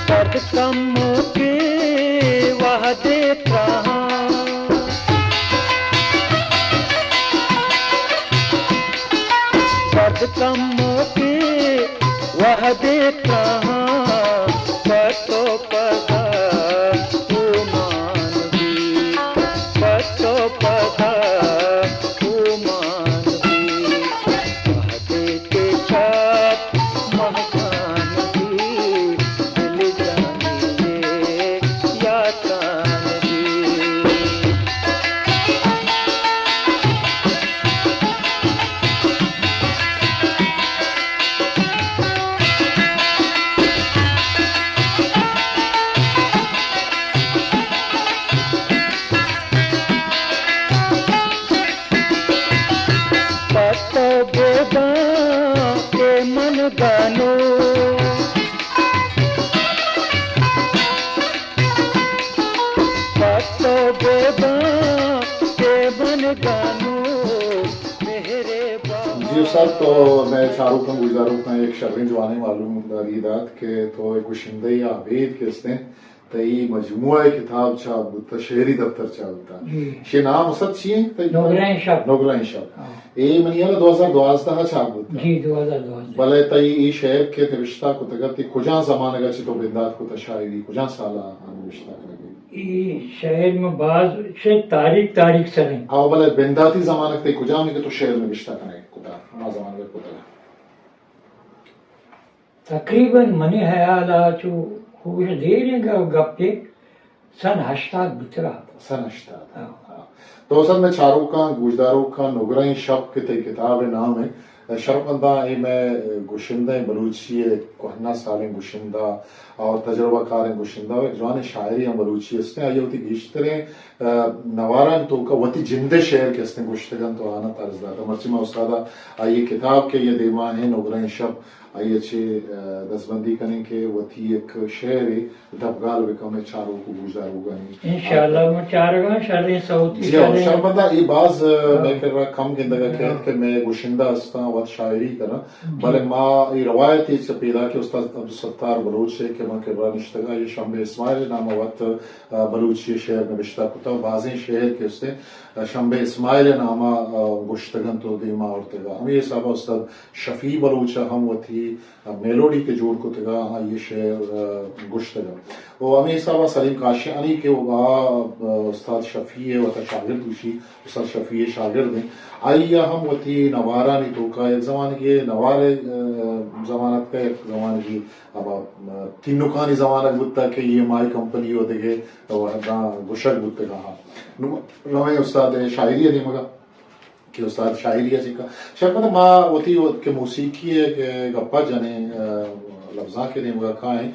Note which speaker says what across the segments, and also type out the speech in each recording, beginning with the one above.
Speaker 1: قد کم کے وعدے کہاں، قد کم کے وعدے کہاں، پتو پتا ایمان بھی، پتو پتا ایمان بھی، وعدے کے ساتھ مہمان بھی، دل جانیے یا کان بھی۔ پتو بوداں کے من گانو، پتو بوداں کے من گانو، میرے
Speaker 2: جی استاد، تو میں شاہرخ کا گزاروں کا ایک شرح جوانی معلوم داریدات کے تو ایک گشندہ عبید کے اس نے تئی مجموعہ کتاب چاپ بودتا، شہری دفتر چاپ بودتا شی نام اسد چیئیں
Speaker 3: نوگرائن شب
Speaker 2: نوگرائن شب ای منیالا 2012 چاپ بودتا
Speaker 3: جی 2012
Speaker 2: بلے تئی ای شہر کے نوشتہ کو تگتی کجان زمانہ گا چی تو بندات کو تشاعری کجان سالہ نوشتہ کرگی
Speaker 3: ای شہر میں بعض سے تاریخ سریں
Speaker 2: آو بلے بنداتی زمانہ تے کجان میں کہ تو شہر نوشتہ کرنے کتا ہما زمانہ گا کتا
Speaker 3: تقریباً منی حیالہ چو خوش دیریں گا گپ کے سن 80 بترا
Speaker 2: سن 80 تو اصل میں چاروں کا گوشداروں کا نگرائیں شب کے تے کتاب نام ہے شرمندہ اے میں گوشندہ بلوچی کوہنا سالیں گوشندہ اور تجربہ کاریں گوشندہ ایک جوان شاعری ہیں بلوچی اس نے آئی ہوتی گیشتریں نواران تو کا وتی جندے شعر کے اس نے گوشتگن تو آنا طرز داتا مرچی میں استادہ آئیے کتاب کے یہ دیما ہے نگرائیں شب آئیے چھے دستبندی کریں کہ وتی ایک شعر ہے دبگال بکم چاروں کو گوشداروں گا نہیں
Speaker 3: انشاءاللہ میں چارگاں شرح سعودی
Speaker 2: جی ہاں شرمندہ یہ باز میں کر رہا کم گندگا کہت کہ میں گوشندہ استا وقت شاعری کرا بلے ماں یہ روایت ہی سے پیدا کہ استاد عبدالستار بلوچ سے کہ ماں کر رہا نشتگا یہ شمب اسماعیل نام وقت بلوچی شعر میں بشتہ کتا بازیں شعر کے اس نے شمب اسماعیل نامہ گوشتگن تو دیما اور تگا ہم یہ صاحب استاد شفیع بلوچہ ہم وتی میلوڈی کے جوڑ کو تگا یہ شعر گوشتگا وہ ہمیں صاحب سلیم کاشیانی کے وہ استاد شفیع و شاگرد دوشی استاد شفیع شاگرد ہیں آئیا ہم وتی نوارا نہیں تو کا ایک زمان کے نوارے زمانت کا ایک زمان کی اب تینوکانی زمانت بودتا کہ یہ مائی کمپنی ہوتے گے گشک بودتے کہا نویں استاد شاعری ہے مگا کہ استاد شاعری ہے سکا شاید مطلب ماں ہوتی کہ موسیقی ہے کہ گپا جانے لفظاں کے نہیں مگا کھائیں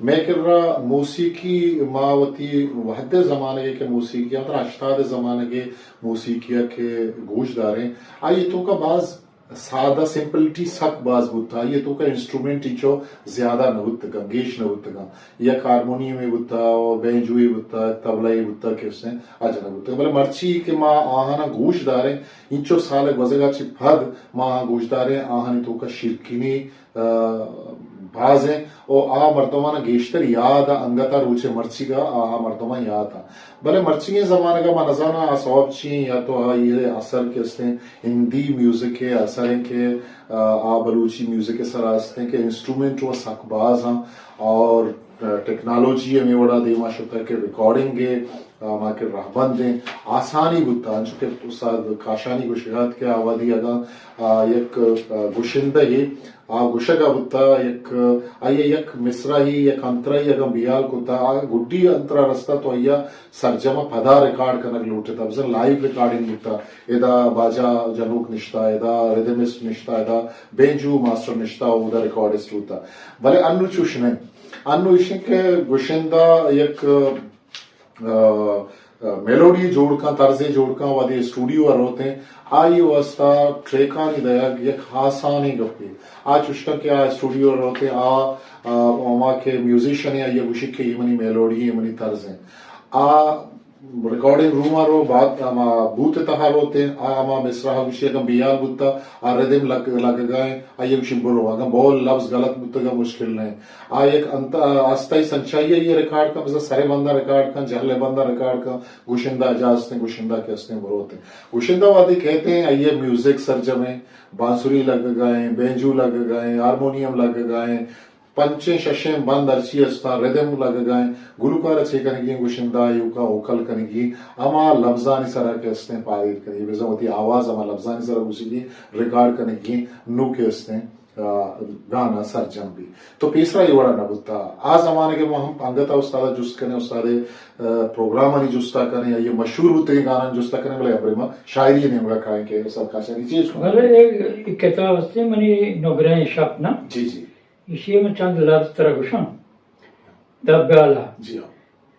Speaker 2: میں کر رہا موسیقی ماں ہوتی وحد زمانے کے موسیقی مطلب اشتاد زمانے کے موسیقی کے گوش داریں آئیے تو کا بعض سادہ سمپلٹی سک باز بودتا یہ تو کا انسٹرومنٹ چو زیادہ نہ بودتا گیش نہ بودتا یا ہارمونیم میں بودتا بینجوئی بودتا تبلائی بودتا کہ اس نے آجانا بودتا بلے مرچی کہ ماں آہانا گوش داریں انچو سالے گوزگا چی پھد ماں گوش داریں آہانی تو کا شرکینی باز ہیں اور آ مردمانہ گیشتر یاد انگتا روچے مرچی کا آہا مردمان یاد تھا بلے مرچی کے زمانے کا منظانہ آسواب چین یا تو یہ اثر کے اس نے ہندی میوزک کے اثر ہیں کہ بلوچی میوزک کے سر آستے ہیں کہ انسٹرومنٹ وہ سکباز ہیں اور ٹیکنالوجی میں وڑا دیما شتا ہے کہ ریکارڈنگ گے ماں کے رہبند ہیں آسانی بودتا چونکہ استاد کاشانی گوشگات کے آوادی اگا یک گوشندہ ہی گوشگا بودتا آئیے یک مصرہ ہی یک انترہ ہی اگا بیال کوتا گڈی انترہ رستا تو آئیے سرجمہ پدا ریکارڈ کرنک لوٹتا بزن لائیو ریکارڈنگ بودتا ایدہ باجا جنوک نشتا ایدہ ریدمسٹ نشتا ایدہ بینجو ماسٹر نشتا اودا ریکارڈسٹ ہوتا بلے انو چوشنے انو اشن کے گوشندہ یک میلوڈی جوڑ کا طرزے جوڑ کا وادی اسٹوڈیو روتے ہیں آئی واسطہ ٹریکانی دیا یک خاصانی گپی آج اشکا کے آ اسٹوڈیو روتے آ وہاں کے میوزیشن یا یہ گوشک کے یہ منی میلوڈی یہ منی طرز ہیں recording room aro baat ama boot taharote ama misra विषय का बियाल बुत्ता आ रिदम लग गए आयम शिंबरो अगर बहुत लफ्ज गलत बुत्ता का मुश्किल नहीं आ एक अंत अस्थाई संचाई है ये रिकॉर्ड का मतलब सारे बंदा रिकॉर्ड का जहले बंदा रिकॉर्ड का गुशिंदा जास्ते गुशिंदा के अस्ते बरोते गुशिंदावादी कहते हैं ये म्यूजिक सरजमे बांसुरी लग गए बेंजू लग गए हारमोनियम लग गए पंचे शशे बंद अर्ची अस्ता रिदम लग गए गुलुकार अच्छे कनेगी गुशिंदा युका ओकल कनेगी अमा लफ्जानी सरा के अस्ते पारित कनेगी बेजमती आवाज अमा लफ्जानी सरा गुसिगी रिकॉर्ड कनेगी नु के अस्ते गाना सरजम भी तो तीसरा ये बड़ा नबुत्ता आ जमाने के हम अंगता उस्ताद जुस्त कने उस्ताद प्रोग्राम अनि जुस्ता कने ये मशहूर बुत्ते के गाना जुस्ता कने बोले अब्रेमा शायरी ने हमरा खाए के सब का शायरी चीज
Speaker 3: बोले एक किताब से मनी नगरे शप ना
Speaker 2: जी जी
Speaker 3: इसी में चंद लफ्ज तरह गुशन दब्बाला
Speaker 2: जी हाँ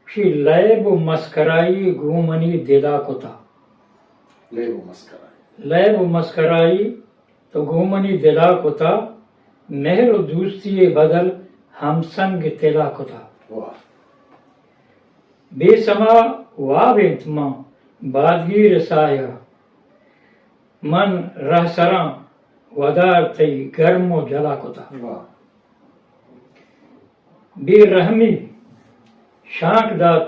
Speaker 3: शी लैब मस्कराई घूमनी दिला कोता
Speaker 2: ले वो मस्करा
Speaker 3: लैब मस्कराई तो घूमनी दिला कोता मेहर दोस्ती बदल हम संग तिला कोता
Speaker 2: वाह
Speaker 3: बेसमा वावेंतमा बादगी रसाया मन रहसरा वदार तई गर्मो जला कोता
Speaker 2: वाह
Speaker 3: बेरहमी शांक दात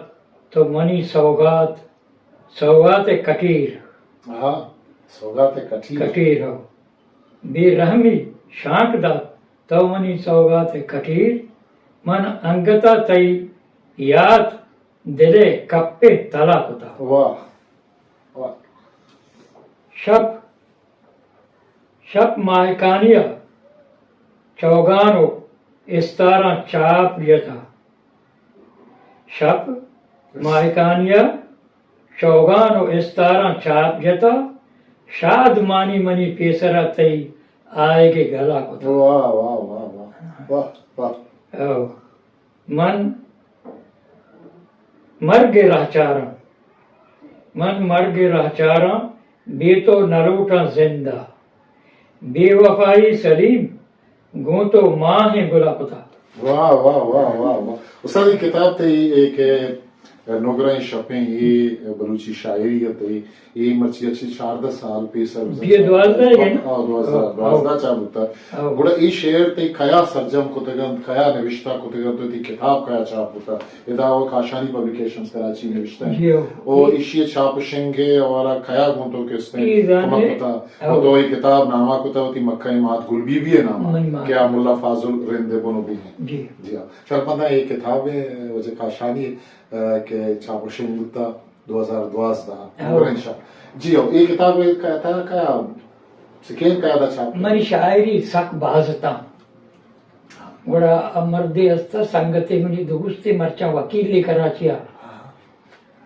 Speaker 3: तो मनी सौगात सौगात कटीर
Speaker 2: हाँ सौगात कठी
Speaker 3: कटीर हो बेरहमी शांक दात तो मनी सौगात कटीर मन अंगता तई याद दिले कप्पे तला कुता
Speaker 2: वाह वाह
Speaker 3: शप शप मायकानिया चौगानो इस्तारा चाप यथा शप मायकानिया चौगानो इस्तारा चाप यथा शाद मानी मनी पेसरा तई आएगे गला को
Speaker 2: वाह वाह वाह वाह वाह वाह
Speaker 3: मन मर गे रहचारा मन मर गे रहचारा बेतो नरोटा जिंदा बेवफाई सलीम गो तो माँ है गुलापता
Speaker 2: वाह वाह वाह वाह वाह उस्ताद ये किताब थे एक नोगरा शपें ये बलूची शायरी थे ये मर्ची अच्छी 4-10 साल पे सर
Speaker 3: ये 2000 है ना
Speaker 2: 2000 चाबुता गुड़ा ये शेर ते खया सरजम को तगन खया निविष्टा को तगन तो ती किताब खया चाबुता इदा वो काशानी पब्लिकेशंस कराची निविष्टा है और इसी छाप शेंगे और खया गुंतो के इसने पता वो तो ये किताब नामा को तो ती मक्का मात गुलबी भी है नामा क्या मुल्ला फाजुल रिंदे बनो भी है
Speaker 3: जी
Speaker 2: जी हाँ शरपंदा ये किताब है वो जो काशानी के छाप शेंगुता 2012 जी हो ये किताब क्या था क्या सिकेन क्या था छाप
Speaker 3: मरी शायरी सक बाजता गुड़ा अमरदे अस्ता संगते मनी दोस्ते मरचा वकील कराचिया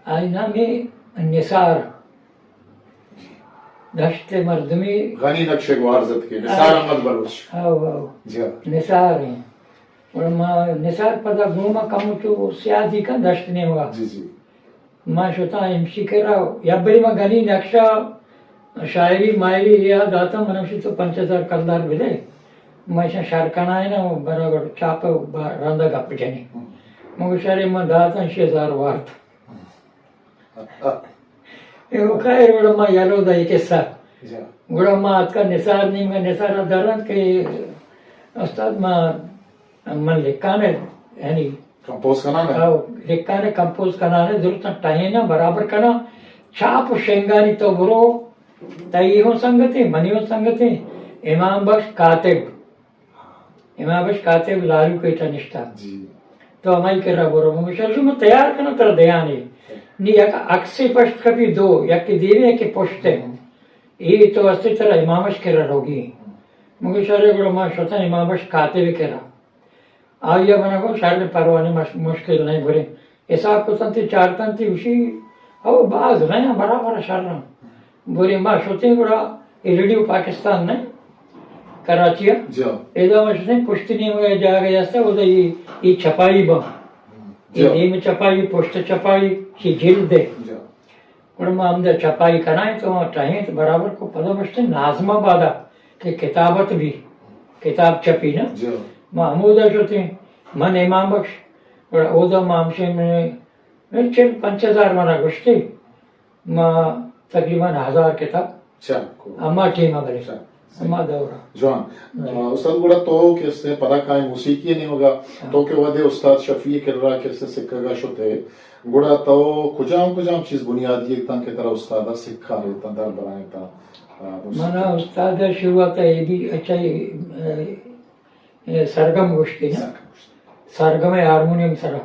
Speaker 3: आईना में निसार दश्ते मर्द में
Speaker 2: गनी नक्शे गुआरजत के निसार अहमद बलूच जी हाँ
Speaker 3: निसार है और माँ निसार पता घूमा कम तो सियादी का दश्त ने हुआ
Speaker 2: जी जी
Speaker 3: माँ शोता एमसी करा या बड़ी माँ गनी नक्शा शायरी मायरी याद आता मनुष्य तो 5000 कलदार मिले मैं शारकाना है ना वो बराबर चाप रंदा गप जने मग शारे माँ दाता 6000 वार्त ये वो काय बड़ा माँ यारो दा एक सा गुड़ा माँ आज का निसार नहीं मैं निसार दरन के उस्ताद माँ मन लिखाने यानी
Speaker 2: कंपोज करना है
Speaker 3: लिखाने कंपोज करना है जरूरत टाइम ना बराबर करना छाप शेंगारी तो बुरो तई हो संगते मनी हो संगते इमाम बख्श कातिब लालू के तनिष्ठा
Speaker 2: जी
Speaker 3: तो हमारी कर रहा बोरो मुशल में तैयार करना तर ध्यान है नी एक अक्से पश्च कभी दो या के देवे के पुष्टे ये तो अस्ति तरह इमामश कर रहा होगी मुझे शरीर गुरु मां शोता इमामश कातिब के रहा आइया बना को शायद परवाने मुश्किल नहीं बुरे ऐसा को तंती 4 तंती उसी और बाज रहे बराबर शरण बुरे मां शोते गुड़ा रेडियो पाकिस्तान ने कराची एदा मशने पुश्तनी में जा गया था उधर ये छपाई बम ये में छपाई पुश्त छपाई की जिल्द दे और मां हमदे छपाई कराए तो चाहे तो बराबर को पता मशने नाजमाबादा के किताबत भी किताब छपी ना महमूद शोते मन इमाम बख्श और ओदा मामशे में چل 5000 مانا گشتی ما تقریباً 1000 کتاب
Speaker 2: اچھا
Speaker 3: اما ٹیما بلے
Speaker 2: اچھا
Speaker 3: اما دورا
Speaker 2: جوان استاد కూడా తో కెస్తే పదకాయ మూసీకి ని होगा तो के वदे उस्ताद शफी कररा कैसे सिक्का शोते गुड़ा तो कुजाम चीज बुनियादी तन के तरह उस्ताद सिक्खा रे तंदर बनाए ता
Speaker 3: माना उस्ताद शुरुआत ये भी अच्छा सरगम गोष्टी ना सरगम है हारमोनियम सरा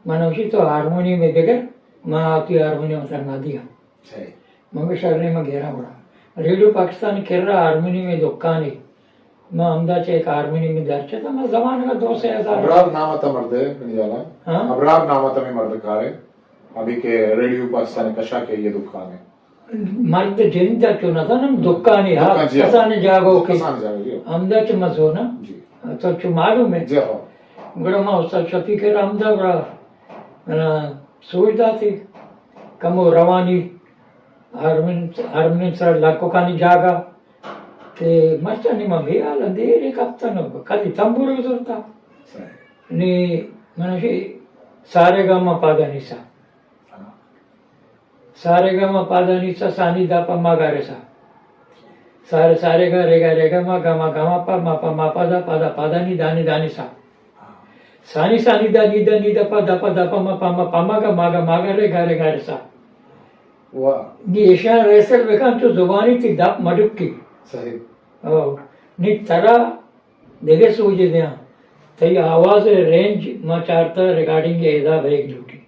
Speaker 3: माना उसी तो हारमोनियम में बगैर माँ आती हारमोनियम सरना दिया मगर शर्रे में घेरा बड़ा रेडियो पाकिस्तान कर रहा हारमोनियम में दुकान है मैं अहमदाबाद एक हारमोनियम में दर्ज था मैं जमाने का 2,000
Speaker 2: अबरार नामता मर्दे बनियाला
Speaker 3: हाँ?
Speaker 2: अबरार नामता में मर्द कारे अभी के रेडियो पाकिस्तान कशा के ये दुकान है
Speaker 3: मर्द जिंदा क्यों ना था ना दुकान है हाँ
Speaker 2: दुकान जी, हाँ।
Speaker 3: कसाने जागो के
Speaker 2: कसान जाओ जी
Speaker 3: अहमदाबाद च मजो ना
Speaker 2: जी
Speaker 3: तो चु मालूम है
Speaker 2: जी हाँ
Speaker 3: गड़ा माँ उस्ताद शफी के अहमदाबाद सोचता थी कमो रवानी हारमोनियम सर लाखों का नहीं जागा ते मस्त नहीं मंगे आला देर एक हफ्ता न कभी तंबूर उतरता ने मनुष्य सारे गामा पादा निसा सारे गामा पादा निसा सानी दापा मा गा रे सा सारे गा रे मा मा पादा नी दानी सा सानी दा नी दा पा मा गा रे गा रे सा
Speaker 2: वाह
Speaker 3: नी ईशान रेसल बेकान तो जुबानी थी दाप मडुक की
Speaker 2: सही
Speaker 3: नी तरा देगे सूझे दिया तई आवाज रेंज मा चारता रिगार्डिंग एदा ब्रेक ड्यूटी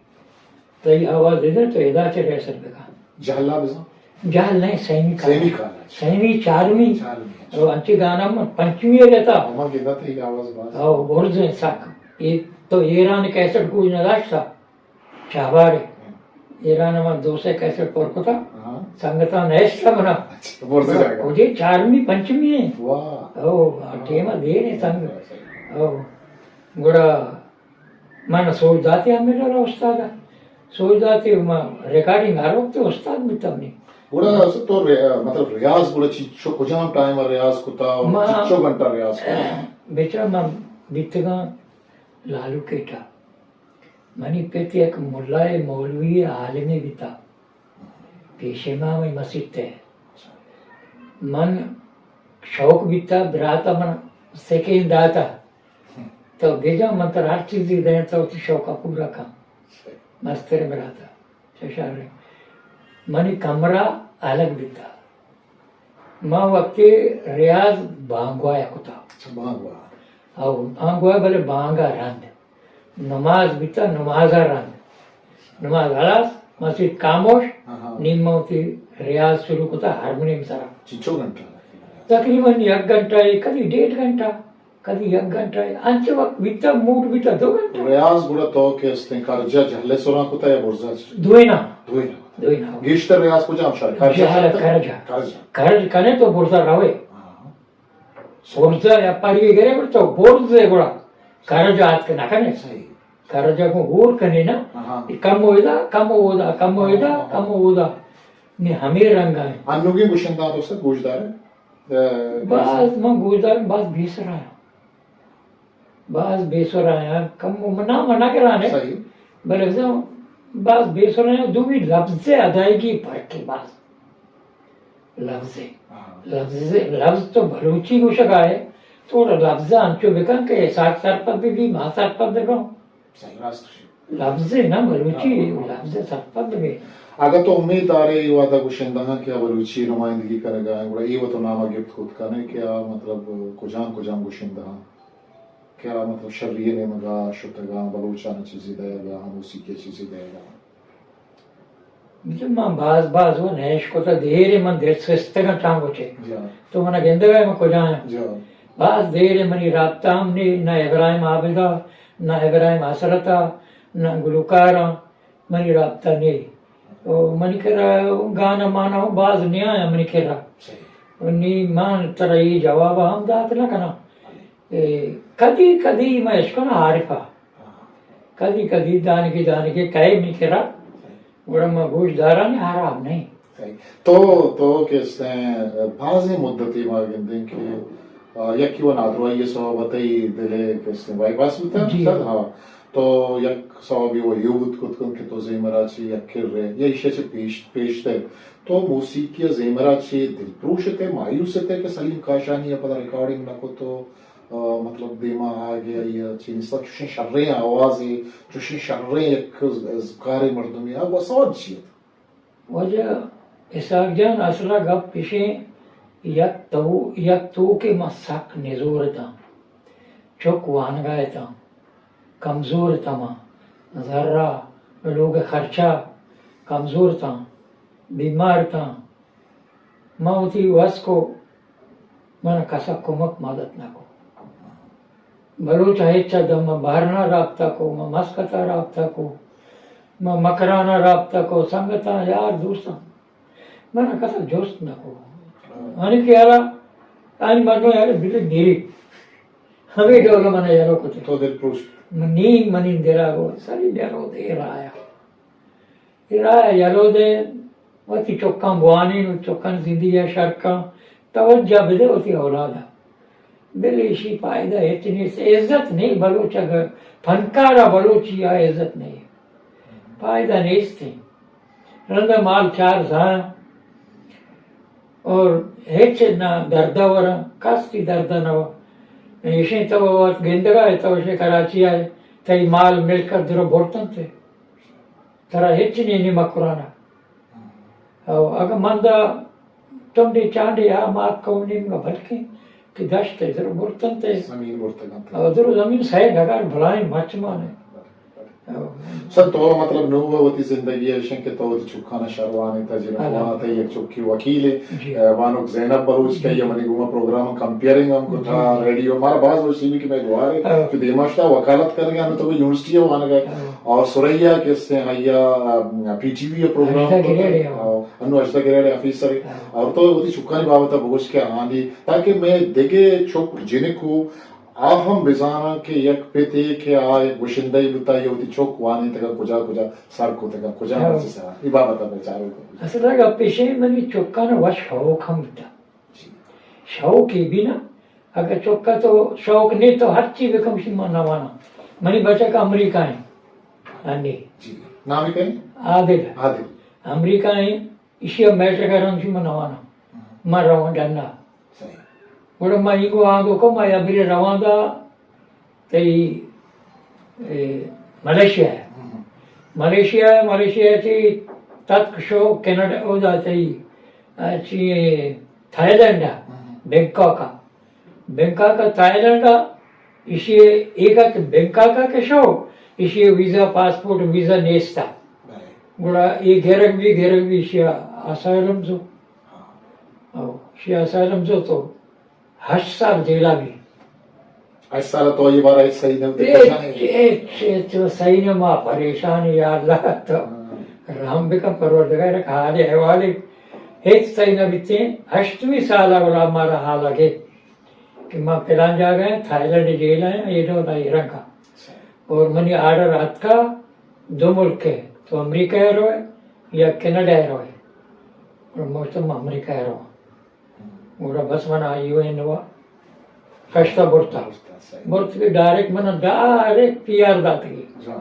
Speaker 3: तई आवाज दे दे तो एदा चे रेसल बेका
Speaker 2: जहला बिसा
Speaker 3: जहल नहीं सैमी
Speaker 2: सैमी खाना
Speaker 3: सैमी चारमी
Speaker 2: चाल में
Speaker 3: और अंची गाना में पंचमी रहता
Speaker 2: अम्मा गिदा थे ये आवाज बात
Speaker 3: और बोर्जे साक ये तो ईरान कैसेट कुछ नदाश था चाबारे ईरान में 200 कैसेट पर को था
Speaker 2: हाँ
Speaker 3: संगता नेस्ट बना
Speaker 2: अच्छा बोल से जाएगा
Speaker 3: मुझे चारमी पंचमी है
Speaker 2: वाह
Speaker 3: ओ टेमा दे रे संग ओ गुड़ा मन सोच जाते हम मेरा उस्ताद सोच जाते मैं रिकॉर्डिंग हर वक्त उस्ताद भी तब नहीं
Speaker 2: पूरा तो मतलब रियाज पूरा चिच्चो कुजाम टाइम रियाज कुता
Speaker 3: माँ-
Speaker 2: चिच्चो घंटा रियाज
Speaker 3: बेचारा मैं बीतगा लालू केटा मनी पेती एक मुल्लाए मौलवी आलिमी बिता पेशेमा में मस्जिद थे मन शौक बिता बराता मन सेकेंड दाता तो भेजा मन तो हर चीज दे तो शौक पूरा काम मस्त रे बराता चशार रे मनी कमरा अलग बिता माँ वक्ते रियाज बांगवाया कुता और बांगवाया भले बांगा रंद नमाज बिता नमाजा रंद नमाज हलास मस्जिद कामोश नीमवती रियाज शुरू होता हारमोनियम सारा
Speaker 2: चिच्चो घंटा
Speaker 3: तकरीबन 1 घंटा है कभी 1.5 घंटा कभी 1 घंटा है अंच वक्त बीता मूड बीता 2 घंटा
Speaker 2: रियाज बुरा तो के स्ते कारजा जहले सोना कुता या बुरजा
Speaker 3: दुईना
Speaker 2: दुइना गिश्तर रियाज कुजाम शार
Speaker 3: जहल करजा
Speaker 2: कारजा
Speaker 3: कर्ज कने तो बुरजा रवे बुरजा या पारी गरे तो बोर्जे गुड़ा कर्ज हाथ के ना कने
Speaker 2: सही
Speaker 3: कर्ज को और कने ना
Speaker 2: हाँ
Speaker 3: कम होदा ने हमें रंगा है
Speaker 2: अन्नुगी गुशंदा तो से गुजदार
Speaker 3: बस मैं गुजर बस बेसरा है कम मना कराने
Speaker 2: सही
Speaker 3: बल्कि बस बेसरा है दूसरी लफ्ज़ अदायगी पर के बस लफ्ज़ तो बलूची को शका है तो लफ्ज़ अंचो बेकन के साथ साथ पद भी मां साथ पद देखो
Speaker 2: सही रास्त
Speaker 3: लफ्ज़ ना बलूची लफ्ज़ साथ पद में
Speaker 2: अगर तो उम्मीद आ रही वादा गुशिंदा क्या बलूची नुमाइंदगी करेगा गुड़ा ये वो तो नामा गिफ्ट खुद का नहीं क्या मतलब कुजाम गुशिंदा क्या मतलब शर्रिये ने मगा शुतगा बलूचा ने चीज़ी देगा हम उसी के चीज़ी देगा
Speaker 3: मतलब मां बाज वो नेश को तो देरे मन देर सस्ते का टांग होचे
Speaker 2: जा
Speaker 3: तो मना गेंदे गए मैं को जाए
Speaker 2: जा
Speaker 3: बस देरे मनी राब्ता हमने ना इब्राहिम आबिदा ना इब्राहिम असरता ना गुलकारा मनी राब्ता नहीं तो मनी करा गाना माना हो बाज न्याय मनी करा
Speaker 2: सही
Speaker 3: नी मान तरह ये जवाब हम दात ना करना कदी मैं इसको ना आरिफा कदी दान के कहे नहीं करा बड़ा मैं गोश दारा नहीं हराम नहीं
Speaker 2: सही तो कहते हैं बाज़ी मुद्दती मांगेंगे कि या कि वो नादरवाई ये सो बताई दिले कहते हैं भाई बात सुनते हैं
Speaker 3: जी।
Speaker 2: सर हाँ تو یک صحابی و یوبت کتکن که تو زیمرا چی یک کره یا ایشه چه پیشته تو موسیقی زیمرا چی دلپروشته مایوسته که سلیم کاشانی یا پدا ریکارڈنگ نکو تو مطلب دیما آگیا یا چی نستا چوشن شرین آوازی چوشن شرین یک کار مردمی آگوا سواد چیه
Speaker 3: وجہ اسحاق جان اصلا گپ پیشے یک تو کے مسک نزور تا چوک وانگا تا کمزور تا ما ذرہ لوگ خرچہ کمزور تا بیمار تا موتی وس کو من کسا کمک مدد نہ کو بلوچ ہیچا دم بہرنا رابطہ کو مسکتا رابطہ کو مکرانا رابطہ کو سنگتا یار دوستا من کسا جوست نہ کو آنی کیالا آنی مردوں یار بلی نیری ہمیں ڈولا من یارو کو
Speaker 2: تو دلپروش
Speaker 3: منی منی دیرا گو ساری دیرو دے رایا یارو دے وتی چوکاں بوانی نو چوکاں زندگی شرکاں توجہ بدے ہوتی اولادا بلیشی فائدہ اتنی سے عزت نہیں بلوچ اگر فنکارا بلوچی یا عزت نہیں فائدہ نہیں تھی رندہ مال چار زاں اور ہیچ نہ دردہ ورا کاستی دردہ نہ ایشیں تو گندگا ہے تو اسے کراچی آئے تئی مال مل کر درو بورتن تھے ترا ہیچ نہیں مکرانا اگر مندہ تم نے چانڈے آ مات کو نیم گا بلکہ کہ دشت ہے درو بورتن تھے
Speaker 2: زمین برتگان
Speaker 3: اور درو زمین سائے ڈھگار بھلائیں مچ مانے
Speaker 2: سر تو مطلب نو وتی زندگی ہے کہ تو چکھانا شروانی تھا جن وہاں تھا ایک چکی وکیل وانو زینب بلوچ کا یہ منی گوما پروگرام کمپیئرنگ ہم کو تھا ریڈیو ہمارا بعض وہ سی کہ میں گوارے کہ دیماشتا وکالت کر گیا تو یونیورسٹی وہاں گئے اور سوریا کے سے ہیا پی ٹی وی پروگرام انو اجتا گریڈ آفیسر اور تو وتی چکھانی بابتا بوش کے آندی تاکہ میں دیکھے چک جن کو آہم بزانا کہ یک پیتے کہ آئے گوشندہی بتائی ہوتی چوک وانی تکا کجا کجا سر کو تکا کجا مرسی سرا یہ بابتا بیچارے کو
Speaker 3: اصل لگا پیشے منی چوکانا و شوق ہم تا شوق ہی بھی نا اگر چوکا تو شوق نہیں تو ہر چیز کمشی نوانا منی بچہ کا امریکہ ہیں آنی
Speaker 2: نامی کہیں
Speaker 3: عادل
Speaker 2: عادل
Speaker 3: امریکہ ہیں اسی اب میٹر کا رنگ شی نوانا مر رہا ہوں ڈننا بڑا میں یہ کو آگو کو میں ابھی روان دا تی ملیشیا ہے ملیشیا چی تک شو کینیڈا او دا تی چی تھائی لینڈ بینکاک کا تھائی لینڈ اسی ایک بینکاک کے شو اسی ویزا پاسپورٹ ویزا نیستا بڑا یہ گیرک بھی اسی اسائلم زو اسی اسائلم زو تو 8 سال جیلا بھی
Speaker 2: 8 سال تو یہ بارا اس صحیح
Speaker 3: تو صحیح نے ماں پریشان یا اللہ تو رحم بکم پروردگار حالے حوالے ایک صحیح نہ بیتے 8ویں سال والا ہمارا حال آگے کہ ماں پلان جا گئے تھائی لینڈ جیل آئے یہ دو لائی رنگا اور منی آرڈر رات کا 2 ملک ہے تو امریکہ ہے روئے یا کینیڈا ہے روئے اور موسم امریکہ ہے روئے اور بس منا یو این ہوا کشتا برتا کی ڈائریکٹ منا ڈائریکٹ پی آر داتی گی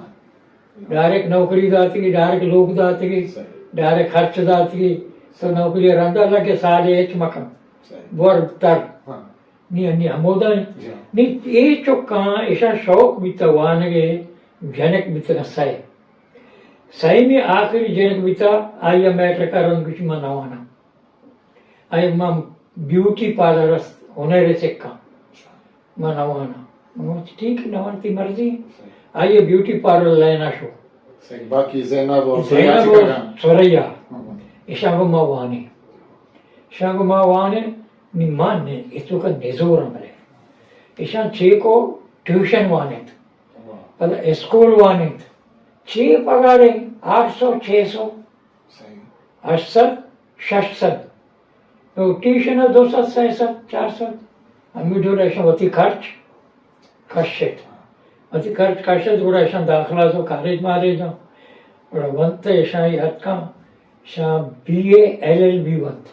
Speaker 3: ڈائریکٹ نوکری داتی گی ڈائریکٹ لوگ داتی گی ڈائریکٹ خرچ داتی گی تو نوکری رندہ لگے سارے ایچ مکم بور تر نہیں ہمودا نہیں یہ چکاں ایسا شوق بیتا وانگے جنک بیتا سائے سائے میں آخری جنک بیتا آئیا میٹر کا رنگ کچھ مناوانا آئیا ماں بیوٹی پارلر ہونے رہے سکا منوانا ٹھیک ہے نوان تی مرضی آئیے بیوٹی پارلر لینا شو
Speaker 2: باقی زینب اور
Speaker 3: سوریا اشاگو ماوانی نمان نے اس کو نزور ملے اشان 6 کو ٹیوشن وانیت پتہ اسکول وانیت 6 پگارے 800 600 800 600 ٹیوشن 200 300 400 ہمیں جو ایسا ہوتی خرچ کشت ہوتی خرچ کشت گوڑا ایسا داخلہ تو کالج مارے جاؤ گوڑا ونت ایسا ہی حد کا ایسا B A L L B ونت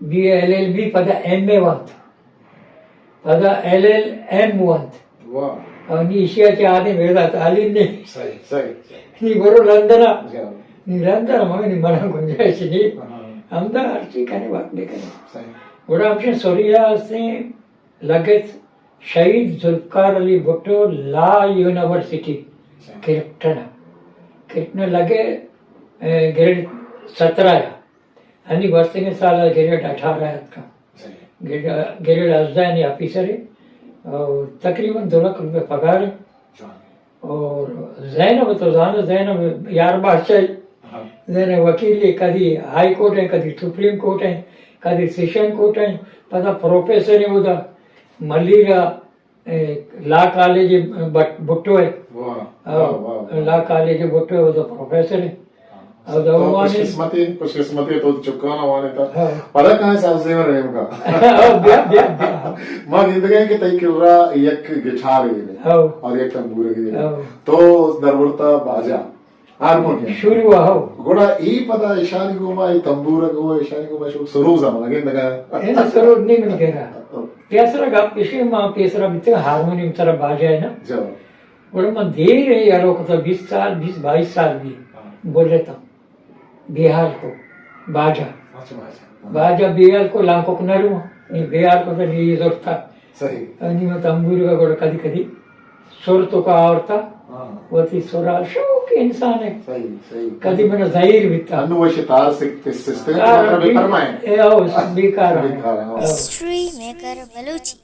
Speaker 3: B A L L B پدا ایم اے ونت پدا ایل ایل ایم ونت నీ ఇషియాचे आधी मिळतात आली नाही
Speaker 2: सही सही
Speaker 3: नी बरोबर लंडना
Speaker 2: जाओ
Speaker 3: नी लंडन मग नी मला गुंजायची नी आमदार हरची काही वाटणे काही
Speaker 2: सही
Speaker 3: एवढं आमचे सोरिया असते लगेच शहीद जुल्फकार अली भुट्टो ला युनिव्हर्सिटी किरटन लगे ग्रेड 17 आणि वर्षने साल ग्रेड 18 आहेत का ग्रेड 18 आणि ऑफिसर है और तकरीबन 2 लाख रुपए पगार है और जैनब तो जानो जैनब यार बादशाह जैनब वकील है कभी हाई कोर्ट है कभी सुप्रीम कोर्ट है कभी सेशन कोर्ट है पता प्रोफेसर है उधर मल्लीरा ला कॉलेज भुट्टो है ला कॉलेज भुट्टो है उधर प्रोफेसर है
Speaker 2: खुशकिस्मती तो चुकाना वाले था पता कहाँ साल से रहे का माँ जिंदगी के तय किल्ला एक गिटार है और एक तंबूर है तो दरबरता बाजा हारमोनियम
Speaker 3: शुरू हुआ हो
Speaker 2: गोड़ा ई पता ईशानी को माँ तंबूर को ईशानी को माँ सरोज आमा लगे लगा
Speaker 3: ऐसा सरोज नहीं मिल गया पेसरा गा पिछले माँ पेसरा बिते हारमोनियम तरह बाजा है ना
Speaker 2: जो
Speaker 3: गोड़ा माँ दे रहे यारों को तो 20-22 साल भी बोल रहे था बिहार को बाजा बाजा बिहार को लाखों को नरू नहीं बिहार को तो नहीं जोर था
Speaker 2: सही
Speaker 3: नहीं मैं तंबूरी का गोड़ा कदी कदी सुर तो का और था वो थी सुरा शौक इंसान है
Speaker 2: सही सही
Speaker 3: कदी मैंने जाहिर भी था
Speaker 2: अनुवश्य तार से सिस्टम मतलब बेकार में
Speaker 3: बेकार
Speaker 2: बेकार है
Speaker 4: Stream Maker Baluchi.